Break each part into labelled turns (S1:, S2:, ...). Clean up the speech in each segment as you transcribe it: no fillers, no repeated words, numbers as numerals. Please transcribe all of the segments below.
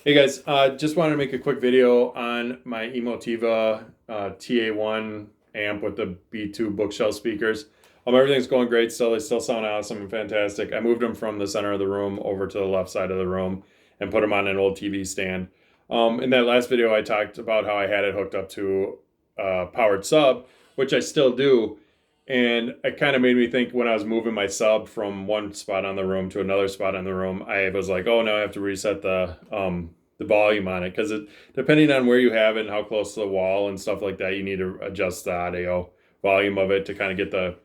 S1: Hey guys, just wanted to make a quick video on my Emotiva TA1 amp with the B2 bookshelf speakers. Everything's going great still. They still sound awesome and fantastic. I moved them from the center of the room over to the left side of the room and put them on an old TV stand. In that last video, I talked about how I had it hooked up to a powered sub, which I still do. And it kind of made me think when I was moving my sub from one spot on the room to another spot on the room, I was like, oh, now I have to reset the volume on it because it depending on where you have it and how close to the wall and stuff like that, you need to adjust the audio volume of it to kind of get the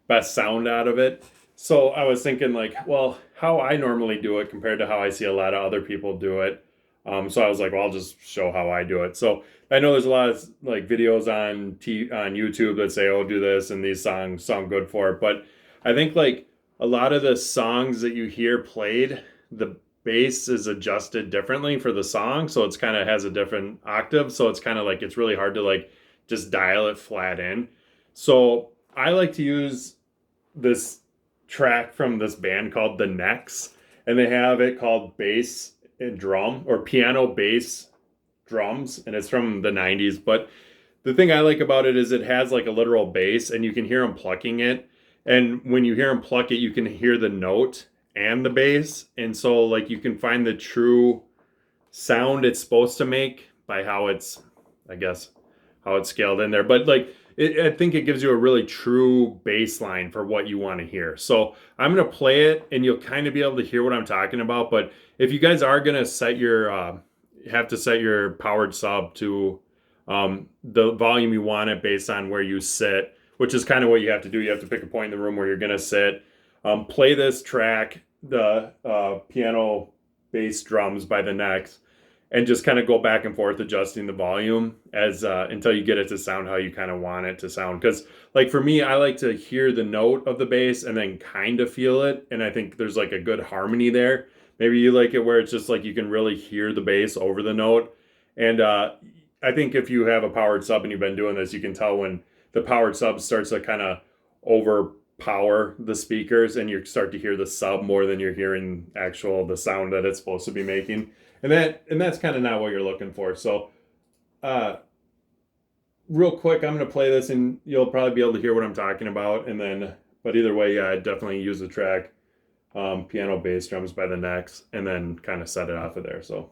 S1: best sound out of it. So I was thinking like, well, how I normally do it compared to how I see a lot of other people do it. So I was like, well, I'll just show how I do it. So I know there's a lot of like videos on YouTube that say, "Oh, do this," and these songs sound good for it. But I think like a lot of the songs that you hear played, the bass is adjusted differently for the song, so it's kind of has a different octave. So it's kind of like it's really hard to like just dial it flat in. So I like to use this track from this band called The Necks, and they have it called Bass and Drum or Piano Bass Drums, and it's from the 90s. But the thing I like about it is it has like a literal bass, and you can hear them plucking it. And when you hear them pluck it, you can hear the note and the bass. And so, like, you can find the true sound it's supposed to make by how it's, I guess, how it's scaled in there. But like, I think it gives you a really true baseline for what you want to hear. So I'm gonna play it, and you'll kind of be able to hear what I'm talking about. But if you guys are gonna set your, have to set your powered sub to the volume you want it based on where you sit, which is kind of what you have to do. You have to pick a point in the room where you're gonna sit. Play this track, the piano bass drums by the Necks, and just kind of go back and forth adjusting the volume as until you get it to sound how you kind of want it to sound. Because like for me, I like to hear the note of the bass and then kind of feel it, and I think there's like a good harmony there. Maybe you like it where it's just like you can really hear the bass over the note. And I think if you have a powered sub and you've been doing this, you can tell when the powered sub starts to kind of overpower the speakers, and you start to hear the sub more than you're hearing actual the sound that it's supposed to be making. And that's kind of not what you're looking for. So uh real quick, I'm going to play this and you'll probably be able to hear what I'm talking about. And then but either way, yeah, I definitely use the track piano bass drums by the Necks and then kind of set it off of there. So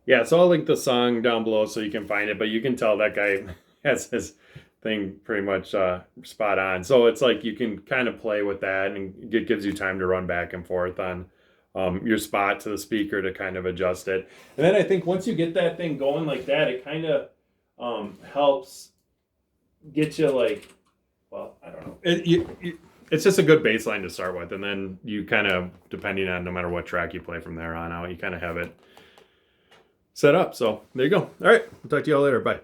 S1: Yeah, so I'll link the song down below so you can find it, but you can tell that guy has his thing pretty much spot on. So it's like you can kind of play with that, and it gives you time to run back and forth on your spot to the speaker to kind of adjust it. And then I think once you get that thing going like that, it kind of helps get you like, well, I don't know. It's just a good baseline to start with, and then you kind of, depending on no matter what track you play from there on out, you kind of have it set up. So there you go. All right, we'll talk to you all later. Bye.